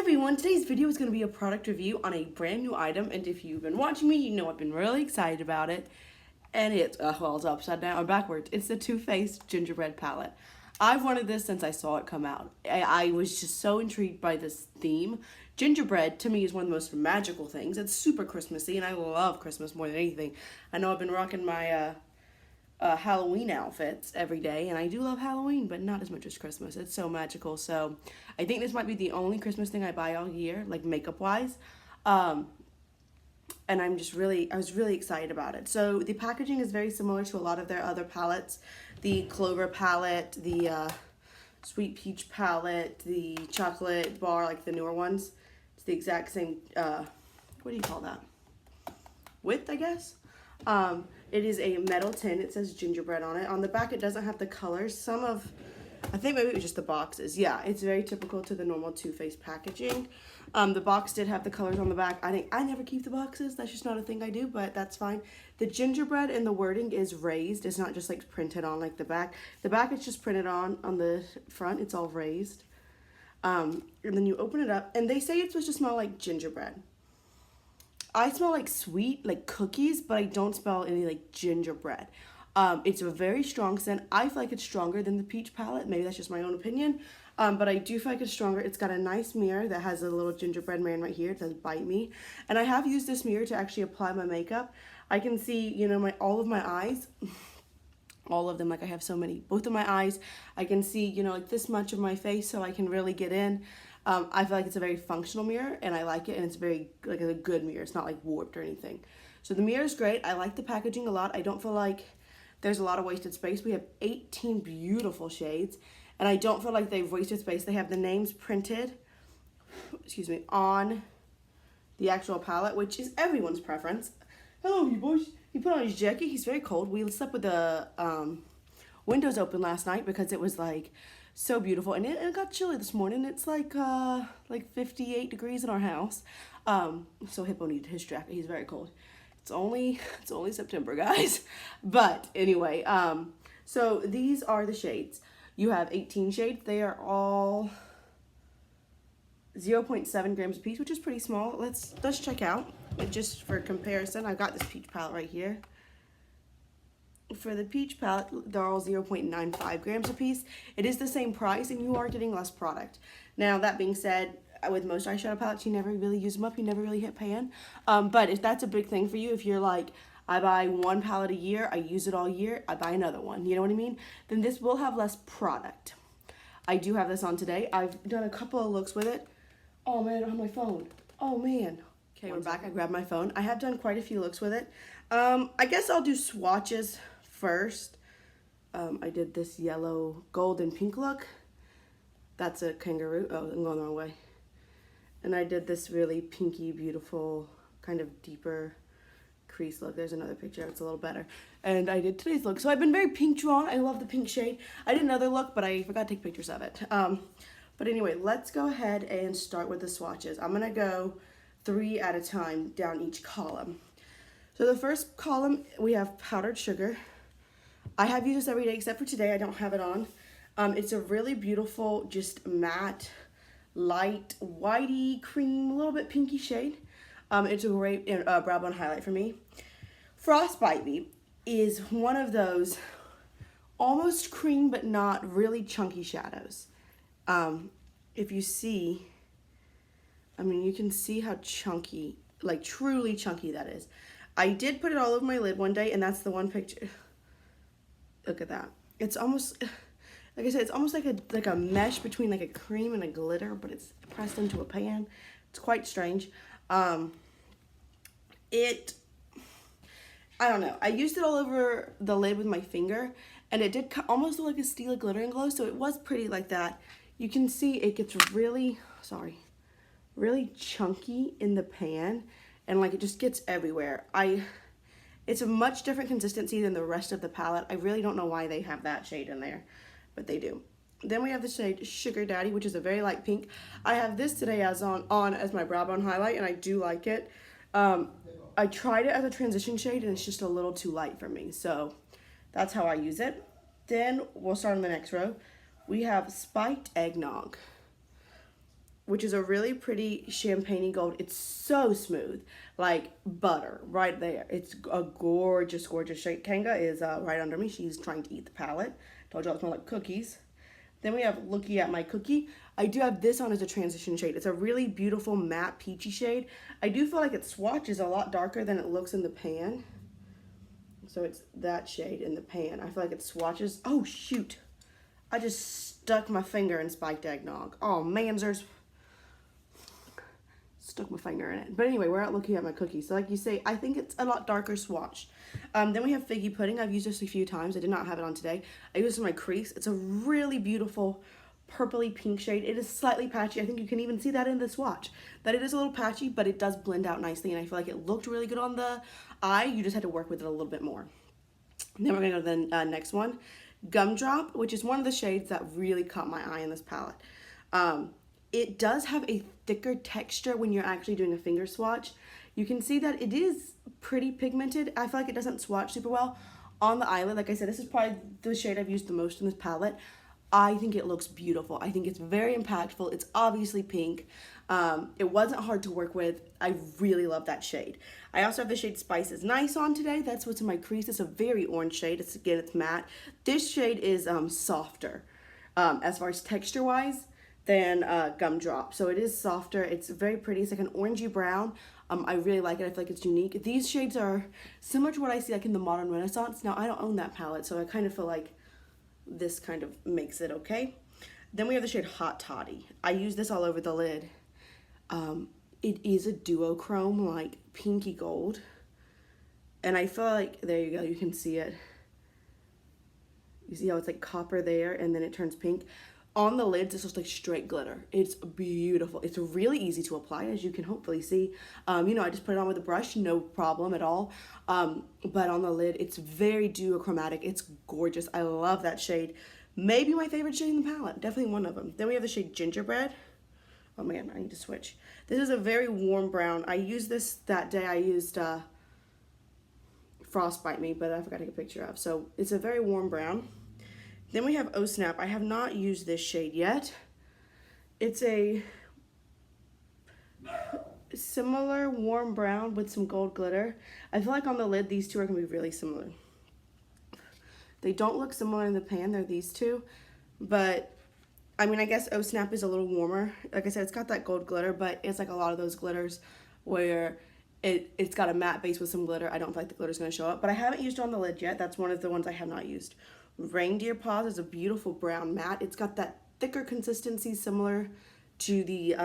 everyone, today's video is going to be a product review on a brand new item, and if you've been watching me, you know I've been really excited about it, and it's, well, it's upside down or backwards. It's the Too Faced Gingerbread palette. I've wanted this since I saw it come out. I was just so intrigued by this theme. Gingerbread, to me, is one of the most magical things. It's super Christmassy, and I love Christmas more than anything. I know I've been rocking my Halloween outfits every day, and I do love Halloween, but not as much as Christmas. It's so magical. So I think this might be the only Christmas thing I buy all year, like makeup wise. And I was really excited about it. So the packaging is very similar to a lot of their other palettes. The Clover palette, the Sweet Peach palette, the Chocolate Bar, like the newer ones. It's the exact same, what do you call that? Width, I guess? It is a metal tin. It says Gingerbread on it. On the back, it doesn't have the colors. I think maybe it was just the boxes. Yeah, it's very typical to the normal Too Faced packaging. The box did have the colors on the back. I never keep the boxes. That's just not a thing I do, but that's fine. The gingerbread and the wording is raised. It's not just like printed on like the back. The back is just printed on the front. It's all raised. And then you open it up, and they say it's supposed to smell like gingerbread. I smell like sweet, like cookies, but I don't smell any like gingerbread. It's a very strong scent. I feel like it's stronger than the peach palette. Maybe that's just my own opinion. But I do feel like it's stronger. It's got a nice mirror that has a little gingerbread man right here. It says Bite Me. And I have used this mirror to actually apply my makeup. I can see, you know, all of my eyes. All of them, like I have so many. Both of my eyes. I can see, you know, like this much of my face, so I can really get in. I feel like it's a very functional mirror, and I like it, and it's very, like, a good mirror. It's not, like, warped or anything. So the mirror is great. I like the packaging a lot. I don't feel like there's a lot of wasted space. We have 18 beautiful shades, and I don't feel like they've wasted space. They have the names printed, excuse me, on the actual palette, which is everyone's preference. Hello, you boys. He put on his jacket. He's very cold. We slept with the windows open last night because it was, like, so beautiful, and it got chilly this morning. It's like 58 degrees in our house. So Hippo needed his jacket. He's very cold. It's only September, guys. But anyway, so these are the shades. You have 18 shades. They are all 0.7 grams a piece, which is pretty small. Let's check out. Just for comparison, I got this peach palette right here. For the peach palette, they're all 0.95 grams a piece. It is the same price, and you are getting less product. Now, that being said, with most eyeshadow palettes, you never really use them up. You never really hit pan. But if that's a big thing for you, if you're like, I buy one palette a year, I use it all year, I buy another one, you know what I mean? Then this will have less product. I do have this on today. I've done a couple of looks with it. Oh, man, I don't have my phone. Oh, man. Okay, we're back. I grabbed my phone. I have done quite a few looks with it. I guess I'll do swatches first. I did this yellow, gold, and pink look. That's a kangaroo. Oh, I'm going the wrong way. And I did this really pinky, beautiful, kind of deeper crease look. There's another picture. It's a little better. And I did today's look. So I've been very pink drawn. I love the pink shade. I did another look, but I forgot to take pictures of it. But anyway, let's go ahead and start with the swatches. I'm going to go 3 at a time down each column. So the first column, we have powdered sugar. I have used this every day except for today. I don't have it on. It's a really beautiful, just matte, light, whitey, cream, a little bit pinky shade. It's a great brow bone highlight for me. Frostbite Me is one of those almost cream but not really chunky shadows. If you see, I mean, you can see how chunky, like truly chunky that is. I did put it all over my lid one day, and that's the one picture. Look at that. It's almost, like I said, it's almost like a mesh between like a cream and a glitter, but it's pressed into a pan. It's quite strange. I don't know. I used it all over the lid with my finger, and it did almost look like a steely glittering glow, so it was pretty like that. You can see it gets really chunky in the pan, and like it just gets everywhere. It's a much different consistency than the rest of the palette. I really don't know why they have that shade in there, but they do. Then we have the shade Sugar Daddy, which is a very light pink. I have this today as on as my brow bone highlight, and I do like it. I tried it as a transition shade, and it's just a little too light for me, so that's how I use it. Then we'll start on the next row. We have Spiked Eggnog. which is a really pretty champagne gold. It's so smooth, like butter right there. It's a gorgeous, gorgeous shade. Kanga is right under me. She's trying to eat the palette. Told y'all it smells like cookies. Then we have Lookie at My Cookie. I do have this on as a transition shade. It's a really beautiful matte peachy shade. I do feel like it swatches a lot darker than it looks in the pan. So it's that shade in the pan. I feel like it swatches. Oh, shoot. I just stuck my finger in spiked eggnog. Oh, manzers. Stuck my finger in it. But anyway, we're out Looking at My Cookie. So like you say, I think it's a lot darker swatch. Then we have Figgy Pudding. I've used this a few times. I did not have it on today. I used it in my crease. It's a really beautiful purpley pink shade. It is slightly patchy. I think you can even see that in the swatch. That it is a little patchy, but it does blend out nicely. And I feel like it looked really good on the eye. You just had to work with it a little bit more. And then we're going to go to the next one. Gumdrop, which is one of the shades that really caught my eye in this palette. It does have a thicker texture when you're actually doing a finger swatch. You can see that it is pretty pigmented. I feel like it doesn't swatch super well on the eyelid. Like I said, this is probably the shade I've used the most in this palette. I think it looks beautiful. I think it's very impactful. It's obviously pink. It wasn't hard to work with. I really love that shade. I also have the shade Spice is Nice on today. That's what's in my crease. It's a very orange shade. It's matte. This shade is softer as far as texture wise than Gumdrop. So it is softer. It's very pretty. It's like an orangey brown. I really like it. I feel like it's unique. These shades are similar to what I see like in the Modern Renaissance. Now I don't own that palette, so I kind of feel like this kind of makes it okay. Then we have the shade Hot Toddy. I use this all over the lid. It is a duochrome, like pinky gold. And I feel like, there you go, you can see it. You see how it's like copper there and then it turns pink. On the lids, this looks like straight glitter. It's beautiful. It's really easy to apply, as you can hopefully see. You know, I just put it on with a brush, no problem at all. But on the lid, it's very duochromatic. It's gorgeous. I love that shade. Maybe my favorite shade in the palette. Definitely one of them. Then we have the shade Gingerbread. Oh man, I need to switch. This is a very warm brown. I used this that day. I used Frostbite Me, but I forgot to take a picture of. So it's a very warm brown. Then we have Oh Snap. I have not used this shade yet. It's a similar warm brown with some gold glitter. I feel like on the lid, these two are going to be really similar. They don't look similar in the pan. They're these two. But, I mean, I guess Oh Snap is a little warmer. Like I said, it's got that gold glitter, but it's like a lot of those glitters where it's got a matte base with some glitter. I don't feel like the glitter's going to show up. But I haven't used it on the lid yet. That's one of the ones I have not used. Reindeer Paws is a beautiful brown matte. It's got that thicker consistency similar to the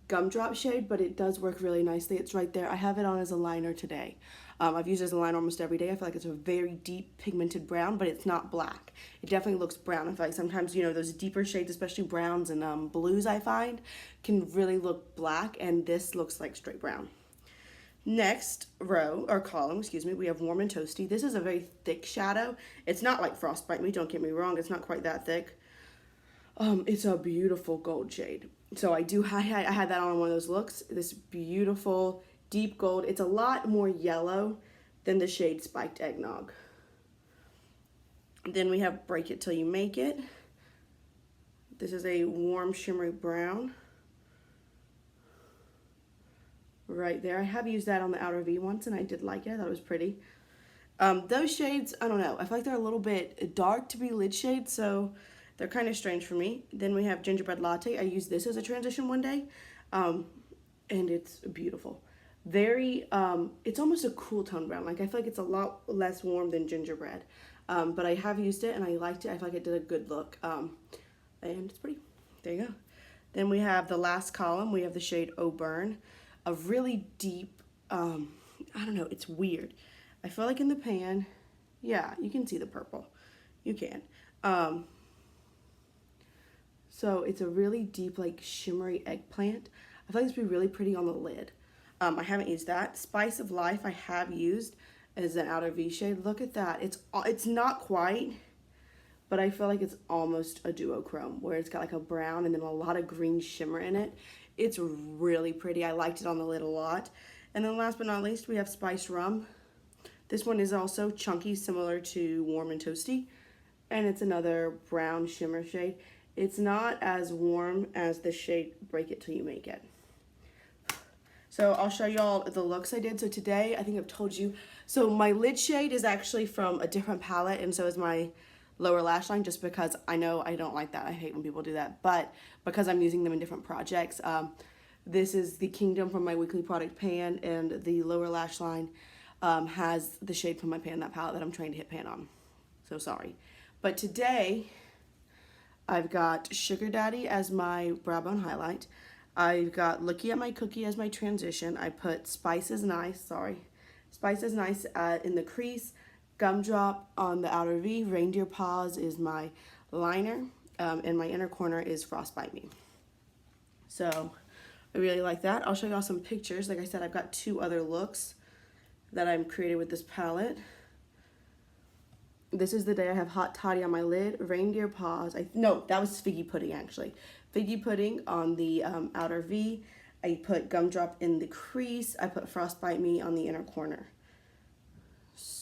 Gumdrop shade, but it does work really nicely. It's right there. I have it on as a liner today. I've used it as a liner almost every day. I feel like it's a very deep pigmented brown, but it's not black. It definitely looks brown. I feel like sometimes, you know, those deeper shades, especially browns and blues, I find, can really look black, and this looks like straight brown. Next row, or column, excuse me, we have Warm and Toasty. This is a very thick shadow. It's not like Frostbite Me, don't get me wrong. It's not quite that thick. It's a beautiful gold shade. So I had that on one of those looks. This beautiful deep gold. It's a lot more yellow than the shade Spiked Eggnog. Then we have Break It Till You Make It. This is a warm shimmery brown. Right there. I have used that on the outer V once and I did like it. I thought it was pretty. Those shades, I don't know. I feel like they're a little bit dark to be lid shades, so they're kind of strange for me. Then we have Gingerbread Latte. I used this as a transition one day, and it's beautiful. Very, it's almost a cool tone brown. Like, I feel like it's a lot less warm than Gingerbread, but I have used it and I liked it. I feel like it did a good look, and it's pretty. There you go. Then we have the last column. We have the shade Oh Burn. A really deep, I don't know, it's weird. I feel like in the pan, yeah, you can see the purple. You can. So it's a really deep, like, shimmery eggplant. I feel like it's be really pretty on the lid. I haven't used that. Spice of Life I have used as an outer V shade. Look at that. It's not quite, but I feel like it's almost a duochrome where it's got like a brown and then a lot of green shimmer in it. It's really pretty. I liked it on the lid a lot. And then last but not least, we have Spiced Rum. This one is also chunky, similar to Warm and Toasty. And it's another brown shimmer shade. It's not as warm as the shade Break It Till You Make It. So I'll show y'all the looks I did. So today, I think I've told you, so my lid shade is actually from a different palette, and so is my lower lash line, just because I know I don't like that. I hate when people do that, but because I'm using them in different projects. This is the Kingdom from my weekly product pan, and the lower lash line has the shade from my pan, that palette that I'm trying to hit pan on. So sorry. But today, I've got Sugar Daddy as my brow bone highlight. I've got Lookie at My Cookie as my transition. I put Spice is Nice, Spice is Nice in the crease. Gumdrop on the outer V. Reindeer Paws is my liner. And my inner corner is Frostbite Me. So I really like that. I'll show y'all some pictures. Like I said, I've got 2 other looks that I'm created with this palette. This is the day I have Hot Toddy on my lid, Reindeer Paws. No, that was Figgy Pudding actually. Figgy Pudding on the outer V. I put Gumdrop in the crease. I put Frostbite Me on the inner corner.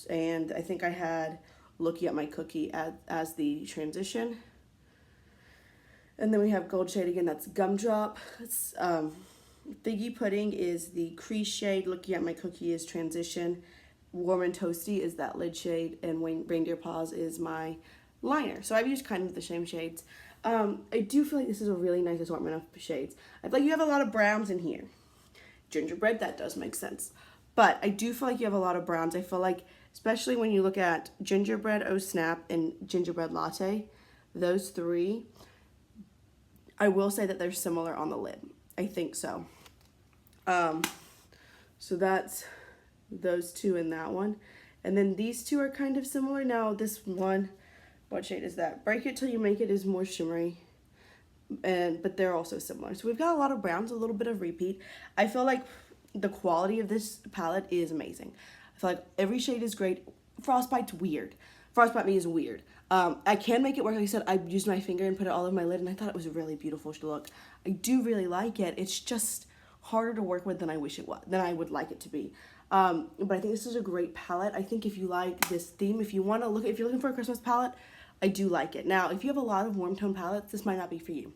And I think I had Lookie at My Cookie as the transition. And then we have Gold Shade again, that's Gumdrop. Figgy Pudding is the crease shade. Lookie at My Cookie is transition. Warm and Toasty is that lid shade, and Reindeer Paws is my liner. So I've used kind of the same shades. I do feel like this is a really nice assortment of shades. I feel like you have a lot of browns in here. Gingerbread, that does make sense. But I do feel like you have a lot of browns. I feel like, especially when you look at Gingerbread, Oh Snap, and Gingerbread Latte, those 3, I will say that they're similar on the lid. I think so. So that's those 2 in that one. And then these 2 are kind of similar. Now this one, what shade is that? Break It Till You Make It is more shimmery, but they're also similar. So we've got a lot of browns, a little bit of repeat. I feel like the quality of this palette is amazing. I feel like every shade is great. Frostbite's weird. Frostbite Me is weird. I can make it work. Like I said, I used my finger and put it all over my lid, and I thought it was a really beautiful look. I do really like it. It's just harder to work with than I wish it was, than I would like it to be. But I think this is a great palette. I think if you like this theme, if you're looking for a Christmas palette, I do like it. Now, if you have a lot of warm tone palettes, this might not be for you.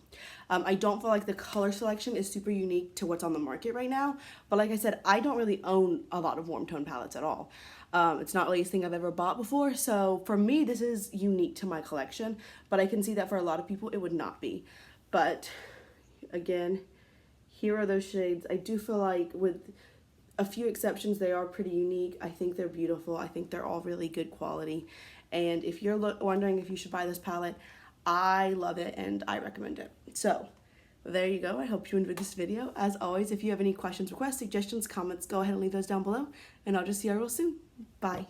I don't feel like the color selection is super unique to what's on the market right now. But like I said, I don't really own a lot of warm tone palettes at all. It's not really a thing I've ever bought before. So for me, this is unique to my collection. But I can see that for a lot of people, it would not be. But again, here are those shades. I do feel like with a few exceptions, they are pretty unique. I think they're beautiful. I think they're all really good quality. And if you're wondering if you should buy this palette, I love it and I recommend it. So there you go. I hope you enjoyed this video. As always, if you have any questions, requests, suggestions, comments, go ahead and leave those down below. And I'll just see you real soon. Bye.